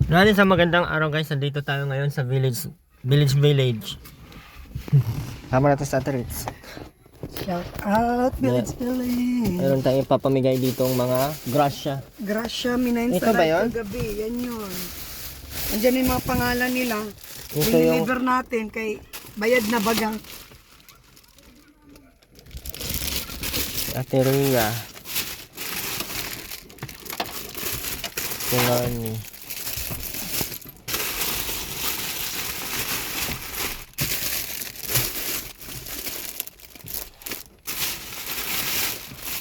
Nalin sa magandang araw guys, nandito tayo ngayon sa village. Tama natin sa Ritz. Shout out, Village Village. Meron tayong ipapamigay dito ng mga grasya. Gracia, minayin Ito sa ba yun? live kagabi. Yan yun. Andiyan yung mga pangalan nila. Ito yung Deliver natin kay Bayad na Bagang. Ate Rhea. Kulani.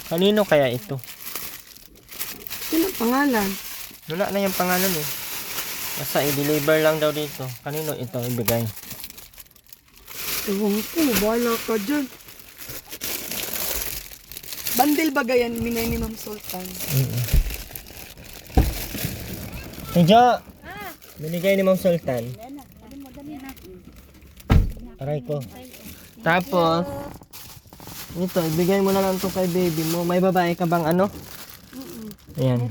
Kanino kaya ito? Sino pangalan? Wala na yung pangalan eh. Basta i-deliver lang daw dito. Kanino ito ibigay? Ewan ko, bahala ka dyan. Bandil ba gayan, minay ni Ma'am Sultan? Medyo! Binigay ni Ma'am Sultan. Aray ko. Tapos, ito, ibigay mo na lang to kay baby mo. May babae ka bang ano? Ayan.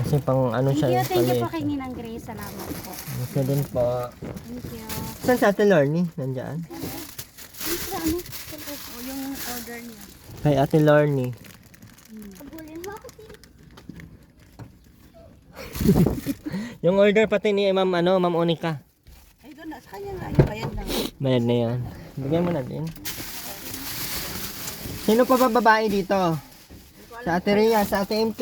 Kasi pang ano siya. Thank you po kay Ninang Grace. Salamat po. Kasi din po. Thank you. Saan si Ate Lorny? Nandyan? Ano? O yung order niya. Kay Ate Lorny. Pagulin mo ako. Yung order pati ni Ma'am Monica. Ay, doon na. Sa kanya nga. Yung bayad lang. Bayad na yan. Bigyan mo na din. Sino pa ba babae dito? Sa Ate Rhea, sa Ate MK.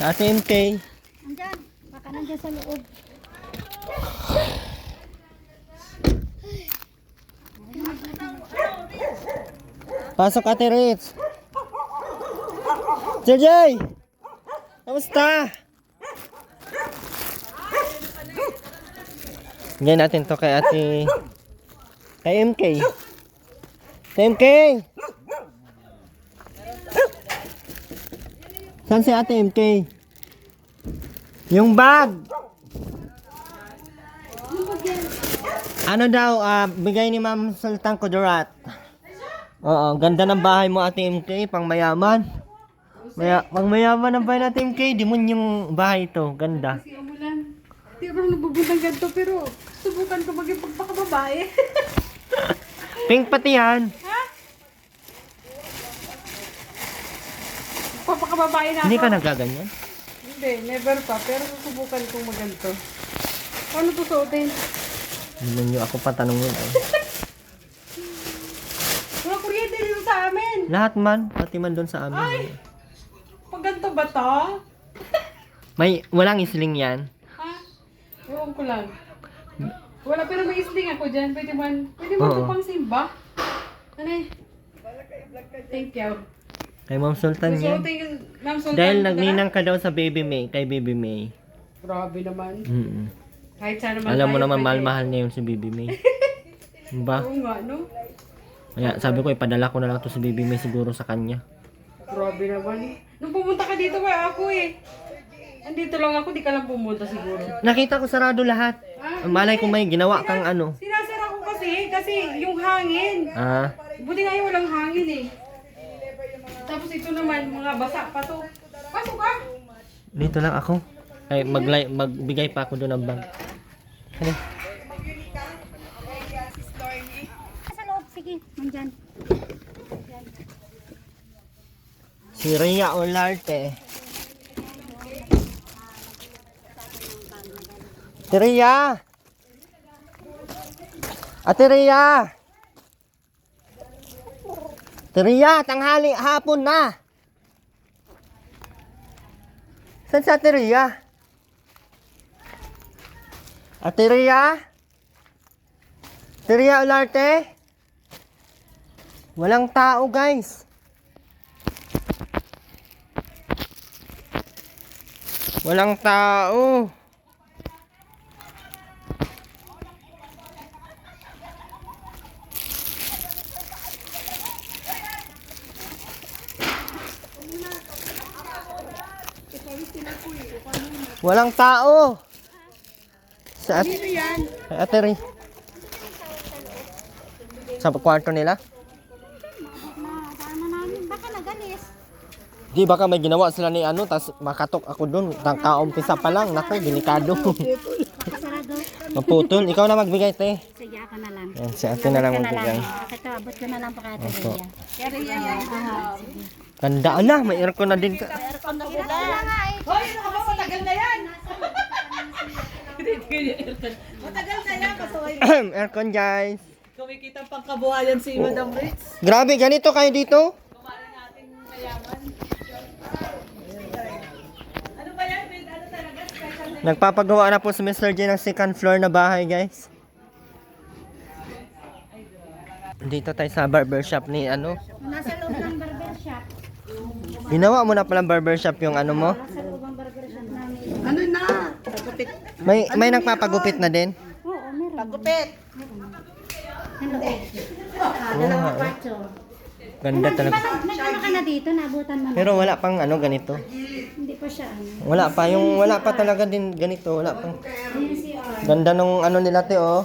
Sa Ate MK. Andyan. Baka nandyan sa loob. Pasok Ate Ritz. JJ! Kamusta? Bigyan natin to kay Ate... Kay MK. Kay MK! Saan si Ate MK? Yung bag! Ano daw, bigay ni Ma'am Sultan Kudurat. Oo, ganda ng bahay mo Ate MK, pang mayaman. Pang mayaman ang bahay natin MK, di mo yung bahay ito, ganda. Si Amulan. Di ba nabubutang ganito pero subukan ko maging pagpakababae. Pink pati yan. Papakababae na Hindi ako. ka nagaganyan? Hindi, never pa. Pero susubukan kong maganto. Paano to suotin? Hindi nyo ako patanungin. Wala kuryente dito sa amin. Lahat man, pati man doon sa amin. Ay! Pag ganito ba to? Walang isling yan. Ha? Ewan ko lang. Wala, pero may isling ako dyan. Pwede man Oo. ito pang simba. Ano eh? Thank you. Kay Ma'am Sultan yan. Susuotin yung Ma'am Sultan. Dahil ko na. nagninang ka daw sa Baby May, kay Baby May. Grabe naman. Kahit saan naman Alam mo tayo, naman, pwede. mahal-mahal niya yun si Baby May. Diba? Oo nga, no? Kaya sabi ko, ipadala ko na lang to si Baby May siguro sa kanya. Grabe naman. Nung pumunta ka dito, ako eh. Andito lang ako, di ka lang pumunta siguro. Nakita ko sarado lahat. Malay ko may ginawa kang ano. Sinasara ko kasi yung hangin. Ah, Buti nga yung walang hangin eh. Tapos ito naman, mga basa pa to. Pasok ka! dito lang ako. Ay, magbigay pa ako doon ng bag. Ano? Sa loob. Sige. Nandyan. Si Rhea Olarte. Ate Rhea! Ate Rhea! Ate Rhea, tanghali, hapon na! Saan si Ate Rhea? Ate Rhea? Ate Rhea Olarte? Walang tao guys. Walang tao. Walang tao. Sa Ate Ri. Sa kwarto nila? Ano namin, baka nagalis. Di baka may ginawa sila ni ano, tas makatok ako dun. Kaumpisa pa lang, naku, delikado. Sarado. Maputol, ikaw na magbigay, te. Sige, ako na lang. Yan, si ate na lang Abot ka magbigay. Ito, abot ko na lang pa kaya Opo. Ria. Kaya yan. Ganda na, may aircon na din ka. Aircon na sila. nga eh. Hoy, ano ka ba? Matagal na yan. Matagal na yan. Pasaway. Aircon, guys. Kumikita pang kabuhayan si Madam Ritz. Grabe, ganito kayo dito? Ano ba yan? Ano talaga? Special na. Nagpapagawa na po si Mr. J ng second floor na bahay, guys. Dito tayo sa barbershop ni ano. Nasa loob ng barbershop. Ginawa mo na palang barbershop yung ano mo? Nasa loob ng barbershop namin. Ano na? Pagupit. May nagpapagupit na din? Oo, meron. Pagupit. Ano eh? Dalawang kwarto. Ganda talaga. Nagano ka na dito, nabutan mo na. Pero wala pang ano ganito. Hindi pa siya ano. Wala pa talaga din ganito. Wala pang. Ayun si Or. Ganda nung ano nila, te, oh.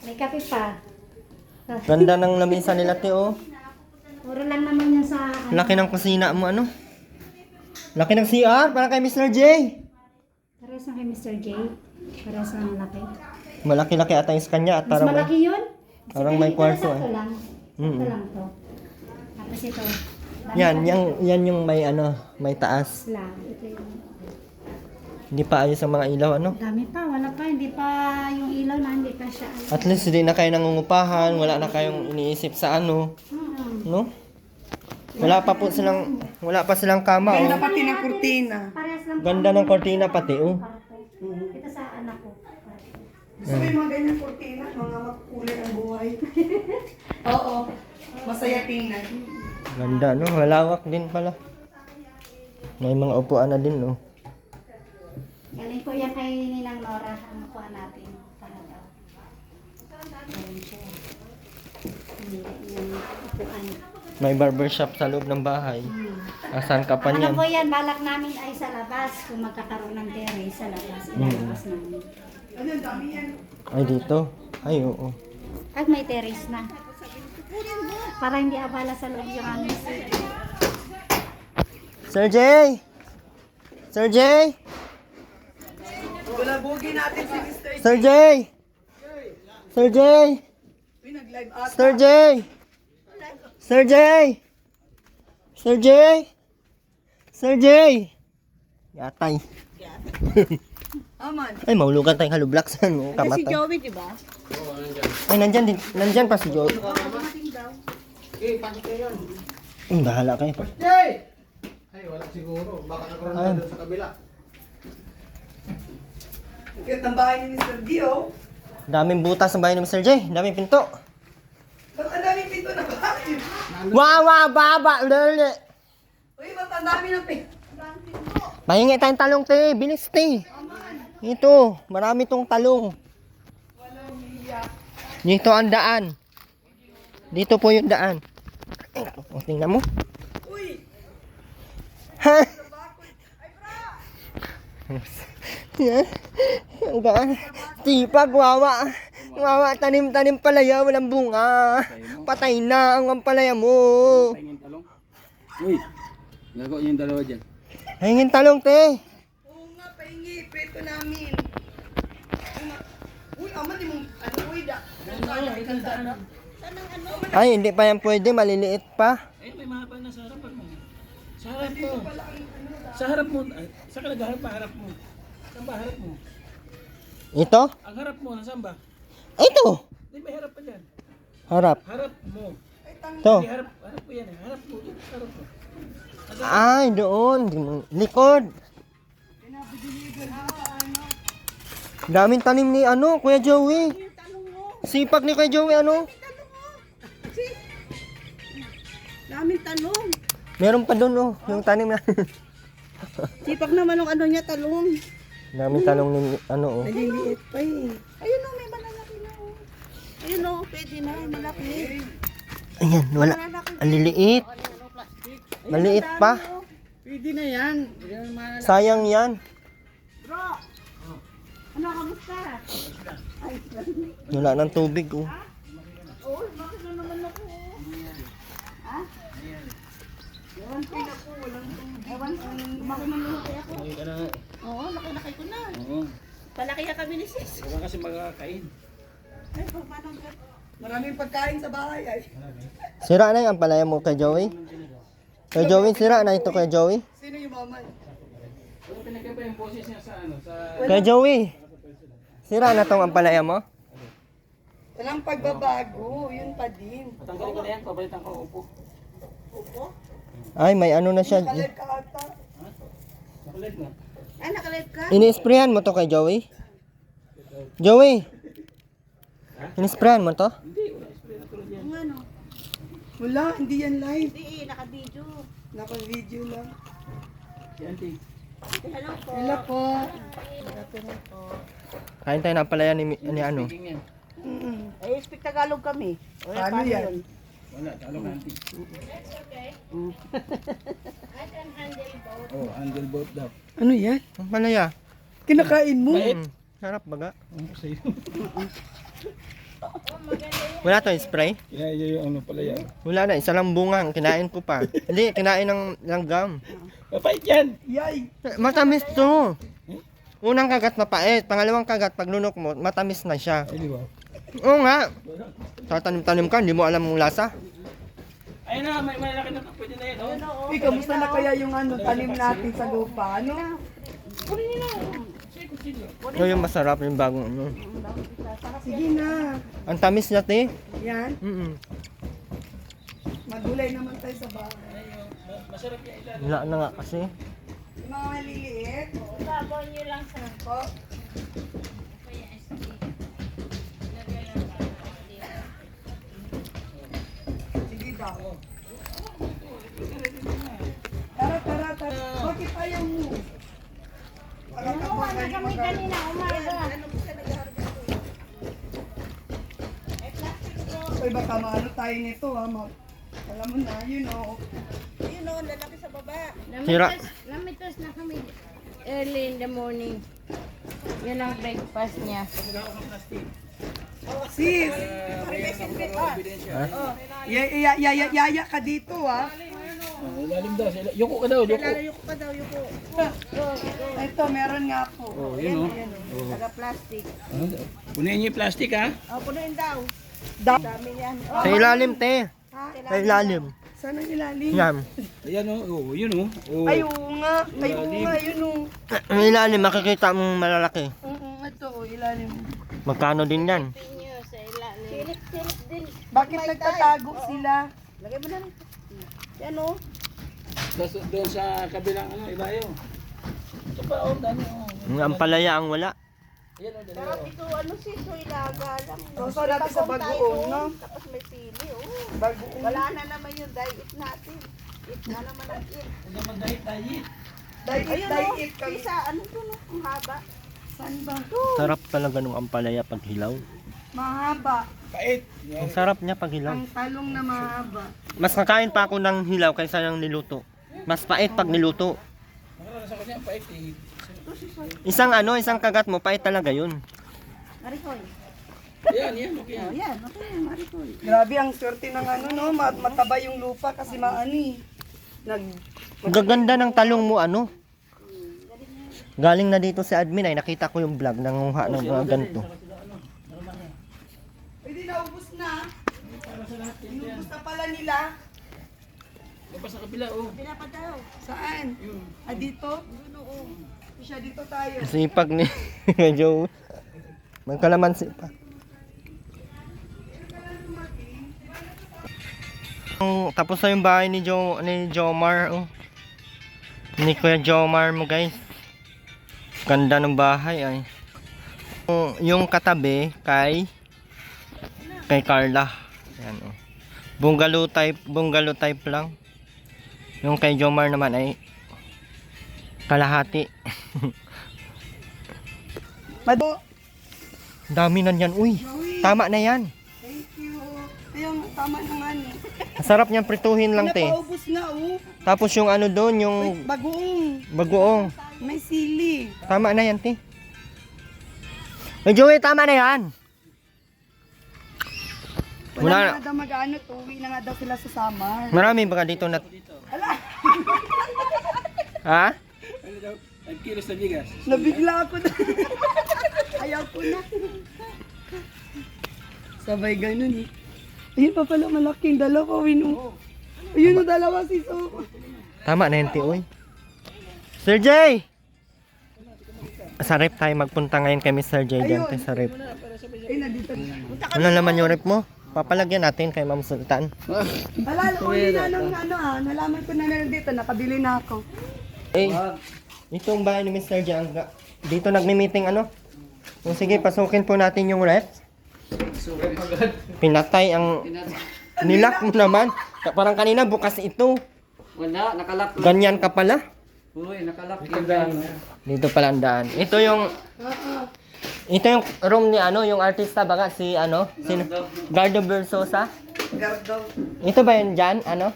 May kape pa. Ganda ng lamisa nila, te, oh. Puro lang naman yan sa ano. Laki ng kusina mo, ano? Laki ng CR, para kay Mr. J. Pares na kay Mr. J. Pares na laki. Malaki-laki ata yung sa kanya at Mas parang may, malaki yun. parang may kwarto, Ito eh. lang. Mm. Ito lang to. Tapos ito. Yan yung may ano, may taas. Lang. Ito yung... Hindi pa ayos ang mga ilaw, ano? Dami pa, wala pa. Hindi pa yung ilaw na, hindi pa siya. At least hindi na kayo nangungupahan, wala na kayong iniisip sa ano, no? Wala pa silang kama, oh. Pati ng kurtina. Parehas lang. Ganda ng kortina pati, oh. Ito sa anak ko. Gusto mo yung mga ganyan kurtina? Mga makulay ang buhay. Oo. Masaya tingnan. Ganda, no? Malawak din pala. May mga upuan na din, no? Galing ko yan kay Ninang Nora. Ang kuha natin. Para daw. Galing siya. Yung upuan. May barbershop sa loob ng bahay. Asan ka pa Ano niyan? po yan, balak namin ay sa labas. Kung magkakaroon ng terrace sa labas, ilalabas namin. Ano, dami yan. Ay, dito. Ay, oo. At may terrace na. Para hindi abala sa loob yung aming city. Sir J! Sir J! Bulabugin natin si Mr. Sir J! Sir J! Uy, nag-live ata. Sir J! Sir J! Sir J! Sir J! Yatay. Aman. Ay, maulugan tayong halublak sa ano, Si kamatay. Joey, di ba? Ay, nandyan pa si Joe. Bahala kayo. Ay, wala siguro. Baka nagkaroon Ay. na doon sa kabila. Ang cute ng bahay ni Mr. Dio. Daming butas sa bahay ni Mr. J. Daming pinto. Ba't ang daming pinto na bahay? Wawa, baba, lele. Uy, ba't ang dami ng pinto? Mahingi tayong talong, te. Bilis, te. Ito, marami tong talong. Dito ang daan. Dito po yung daan. O, tingnan mo. Uy! Ha? Yan. Ang daan. Tipag, wawa. Wawa, tanim-tanim palaya, walang bunga. Patay na ang ampalaya mo. Pahingin talong. Uy, gago yung dalawa dyan. Hingin talong, te. Oo nga, pahingi. Preto namin. Uy, aman, di mong, ano, uy, da. Ay, hindi pa yan pwede, maliliit pa. Eh, may mahaba na sa harapan mo. Sa harap mo. Sa harap mo. Ay, saan ka nagharap pa? Harap mo. Saan ba harap mo? Ito? Ang harap mo, nasaan ba? Ito. Hindi, may harap pa dyan. Harap. Harap mo. Ito. Hindi, harap mo yan eh. Harap mo. Harap mo. Ay, doon. Likod. Daming tanim ni ano, Kuya Joey. Sipag ni Kuya Joey, ano? Daming talong. Meron pa doon, oh. Yung tanim na. Sipak naman ang ano niya, talong. Daming talong ni, ano, oh. Maliliit pa eh. Ayun o, may malalaki na o. Ayun o, pwede na, malaki. Ayan, wala. Ang liliit. Maliit pa. Pwede na yan. Sayang yan. Bro! Ano, kamusta? Wala ng tubig, oh. Oo, Lumaki man lumaki ako. Laki ka na. Oo, laki-laki ko na. Oo. Palaki ka kami ni sis. Huwag kasi makakain. Ay, paano ka? Maraming pagkain sa bahay ay. Sira na yung ampalaya mo kay Joey? Kay Joey, sira na ito kay Joey? Sino yung mama? Ano pinagkaiba yung boses niya sa ano? Sa... Kay Joey, sira na tong ampalaya mo? Walang pagbabago, yun pa din. Tanggalin ko na yan, pabalitan ko upo. Opo? Ay, may ano na siya. Nakalag ka ata. Nakulit na. Ay, nakalag ka? Ini-sprayan mo to kay Joey? Joey! Ini-sprayan mo to? Hindi, wala spray na tulad yan. Ang ano? Wala, hindi yan live. Hindi, naka-video. Naka-video lang. Si auntie. Hello po. Hello po. Kain tayo ng ampalaya ni ano. Speaking yan. Eh, speak Tagalog kami. Paano yan? Wala, talo ka auntie. Oh, handle boat daw. Ano yan? Ampalaya. Kinakain mo? Sarap baga. Ano ko sa'yo? Wala to spray? Kinain niya yung ano pala yan. Wala na, isa lang bunga. Kinain ko pa. Hindi, kinain ng langgam. Mapait yan! Yay! Matamis to. Unang kagat mapait. Pangalawang kagat, pag lunok mo, matamis na siya. Ay, di ba? Oo nga. Tatanim-tanim ka, hindi mo alam yung lasa. Ayun na, may malaki na pwede na yan. Oh. Uy, kamusta na kaya yung ano, talim natin sa lupa? Ano? Ito yung masarap, yung bagong ano. Sige na. Ang tamis niya, te. Yan. Magulay naman tayo sa bahay. Masarap yan ilan. Wala na nga kasi. Yung mga maliliit. Babaw nyo lang sa Po. Sige daw. Tara, tara, tara. Bakit ayaw mo? Inuwan na kami kanina umaga. Uy, baka maano tayo nito ha. Alam mo na, yun o. Sira. Namitos na kami early in the morning. Yun ang breakfast niya. Sis! Yaya ka dito ha. Ilalim daw. Yuko ka daw, yuko. Ito, meron nga po. Oh, yun oh. Taga-plastic. Punin niyo yung plastic ha. Punuin daw. Dami yan. Sa ilalim, te. Sa ilalim. Saan ang ilalim? Yan. Ayan oh, yun oh. Oh. Ay, oo nga. Ay, oo nga, yun o. Ang ilalim, makikita mong malalaki. Ito, ilalim. Magkano din yan? Pinyo sa ilalim. Silip-silip din. Bakit nagtatago sila? Lagay mo na rin. Yan o. Doon sa kabilang ano, iba yun. Ito pa oh, dami oh. Ang ampalaya ang wala. Ayan oh, dali Sarap oh. ito, ano sis, so ilaga lang. So, natin sa bagoong, no? Tapos may sili, oh. Bagoong. Wala na naman yung diet natin. Eat na naman ang eat. Huwag naman dahit. Diet, diet kami. Isa, ano to no? Ang haba. Saan ba? Sarap talaga ng ampalaya pag hilaw. Mahaba. Pait. Ang sarap niya pag hilaw. Ang talong na mahaba. Mas nakain pa ako ng hilaw kaysa ng niluto. Mas pait pag niluto. Nakaranasan ko niya ang pait eh. Isang kagat mo, pait talaga yun. Marikoy. Yan, okay yan. Yan, okay, Marikoy. Grabe ang swerte ng ano, no? Mataba yung lupa kasi maani. Ang gaganda ng talong mo, ano? Galing na dito si admin ay nakita ko yung vlog nanguha ng mga ganito. Pwede na, ubus na. Inubos na pala nila. Kapag sa kabila oh. Pinapadaw. Saan? Dito? Siya dito tayo. Sipag ni Joe. Magkalamansi pa. Tapos na yung bahay ni Jomar. Oh. Ni Kuya Jomar mo guys. Ganda ng bahay ay. Yung katabi kay Carla. Ayan oh. Bungalow type lang. Yung kay Jomar naman ay kalahati. Mado. Dami na yan. Uy, tama na yan. Thank you. Ayun, tama naman. Masarap niyang prituhin lang, te. Napaubos na, oh. Tapos yung ano doon, yung Bagoong. bagoong. May sili. Tama na yan, te. Hey, Joey, tama na yan. Wala Wala. na nga daw mag-ano to. Uwi na nga daw sila sa summer. Marami baka dito na... Ala! Ha? Ano daw? 5 kilos na bigas. Nabigla ako na. Ayaw ko na. Sabay ganun eh. Ayun pa pala malaking dalawa, Wino. Ayun o, dalawa si So. Tama na yun, Tioy. Sir Jay! Sa rep tayo magpunta ngayon kay Mr. J dyan tayo sa rep. Ay, nandito na. Ano naman yung rep mo? Papalagyan natin kay Ma'am Sultan. Alala ko na nung nalaman ko na meron dito, nakabili na ako. Eh, itong bahay ni Mr. J, dito nagmi-meeting ano? O sige, pasukin po natin yung rep. Pinatay ang... Nilak mo naman. Parang kanina bukas ito. Wala, nakalak. Ganyan ka pala. Uy, nakalak. Dito pala ang daan. Ito yung room ni ano, yung artista baga si ano, sino? Gardo Versosa. Gardo. Ito ba yun dyan? Ano?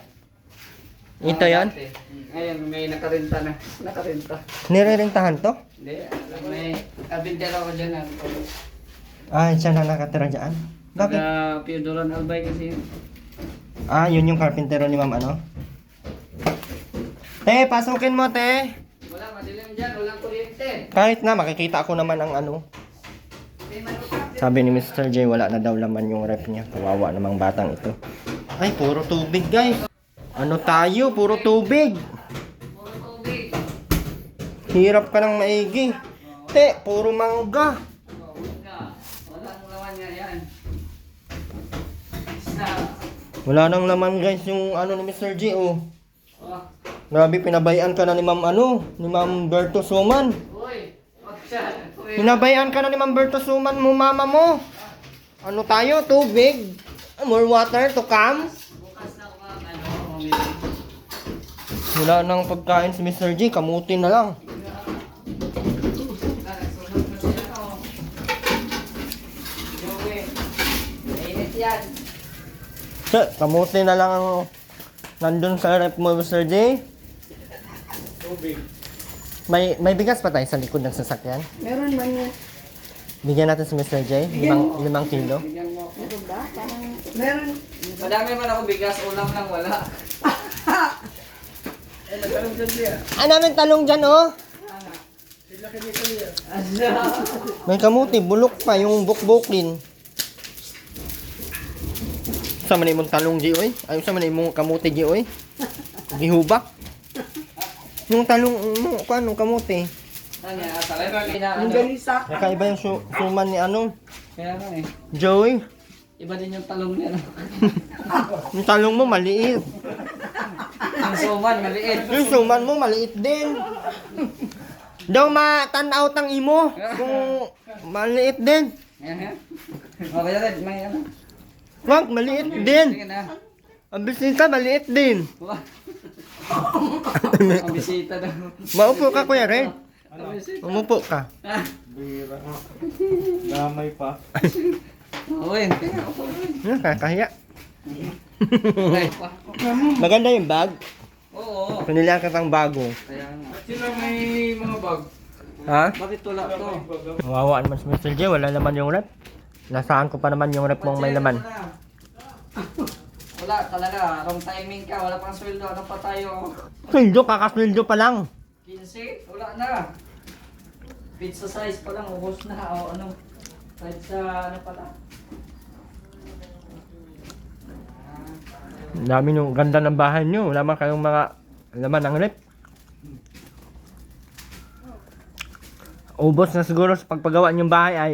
Ito yon. Ngayon, may nakarenta na. Nakarenta. Nirerentahan to? Hindi, may kabindera ko dyan. Ah, siya na nakatira dyan. Bakit? Taga Piodoran Albay kasi. Ah, yun yung carpentero ni ma'am ano? Te, pasukin mo te. Wala, madilim dyan. Walang kuryente. Kahit na, makikita ako naman ang ano. Sabi ni Mr. J, wala na daw laman yung rep niya. Kawawa namang batang ito. Ay, puro tubig guys. Ano tayo? Puro tubig. Puro tubig. Hirap ka ng maigi. Te, puro mangga. Walang laman nga yan. Isa. Wala nang laman guys yung ano ni Mr. J oh. Oh. Grabe, pinabayaan ka na ni Ma'am ano, ni Ma'am Berto Suman. Uy, wag siya. Uy. Pinabayaan ka na ni Ma'am Berto Suman mo, mama mo. Ano tayo? Tubig? More water to come? Bukas na ako mamili. Wala nang pagkain si Mr. J, kamuti na lang. Nagsunod na sila to. Joey, mainit yan. Kamuti na lang ang nandun sa rep mo, Mr. J. Tubig. May bigas pa tayo sa likod ng sasakyan. Meron man yan. Bigyan natin si Mr. J, 5 kilo. Bigyan mo. Meron. Madami man ako bigas, ulam lang wala. Eh, nagkaroon dyan siya. Ang namin talong dyan, oh. Sila kanito niya. May kamuti, bulok pa, yung bukbukin. Sama na imong talong, G, oy. Ay, sama na imong kamuti, G, oy. Gihubak. Yung talong mo, ano, kamuti. Ano yan? Talaga kina Ang ano? ganisa. Nakaiba yung suman ni ano, Kaya ano eh. Joey. Iba din yung talong niya. No? Yung talong mo, maliit. Yung suman, maliit. Yung suman mo, maliit din. Daw matanaw tang imo kung maliit din. Yan yan. Okay na rin, may ano. Wag, maliit din. Sige na. Ang bisita, maliit din. Wah. Ang bisita daw. Maupo ka, Kuya Red. Ang bisita. Umupo ka. Ah. Damay pa. Uy, tingnan ako. Nakakahiya. Ay, pa. Maganda yung bag. Oo. Pinilihan ka pang bago. Kaya nga. Sila may mga bag. Ha? Bakit wala to? Wawa naman si Mr. J, wala naman yung rep. Nasaan ko pa naman yung rep mong may laman. Wala talaga, wrong timing ka, wala pang sweldo, ano pa tayo? Sweldo, kakasweldo pa lang. 15? Wala na. Pizza size pa lang, ubos na, o ano, kahit sa ano pala. Ang dami yung ganda ng bahay nyo. Wala man kayong mga laman ng rep. Ubos na siguro sa pagpagawa niyong bahay ay.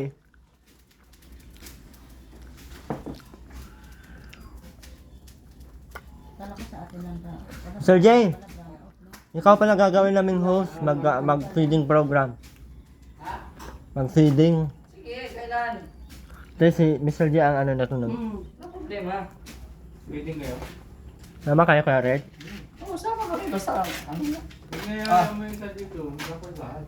Sir Jay, ikaw pala gagawin naming host mag-feeding program. Mag-feeding. Sige, kailan? Kasi si Mr. J ang ano natunod. Ano problema? Waiting kayo. Nama kayo kaya Red? Oo, sama kami, basta ano na. Kaya may isa dito. Dapat lahat.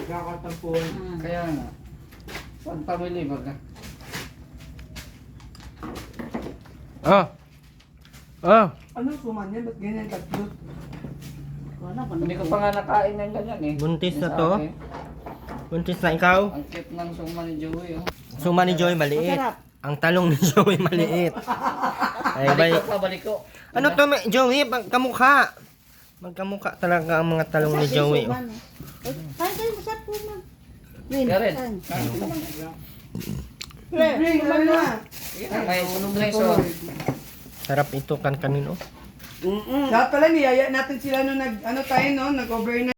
Kakatampuan. Kaya nga. One family, baga. Ah. Ah. Ano suman yan? Ba't ganyan tatlo? Hindi ko pa nga nakain ng ganyan eh. Buntis na Sa to? akin. Buntis na ikaw? Ang cute ng suma ni Joey oh. Suma ni Joy maliit. Ang talong ni Joy maliit. Ay, bay. Balik ko. Ano to, Joey? Kamukha. Magkamukha talaga ang mga talong ni Joey. Oh. Kain kayo, masarap po na. Karen. Bring, ano na? May treasure. Sarap ito kan kanino. Dapat pala niyaya natin sila nung nag-overnight.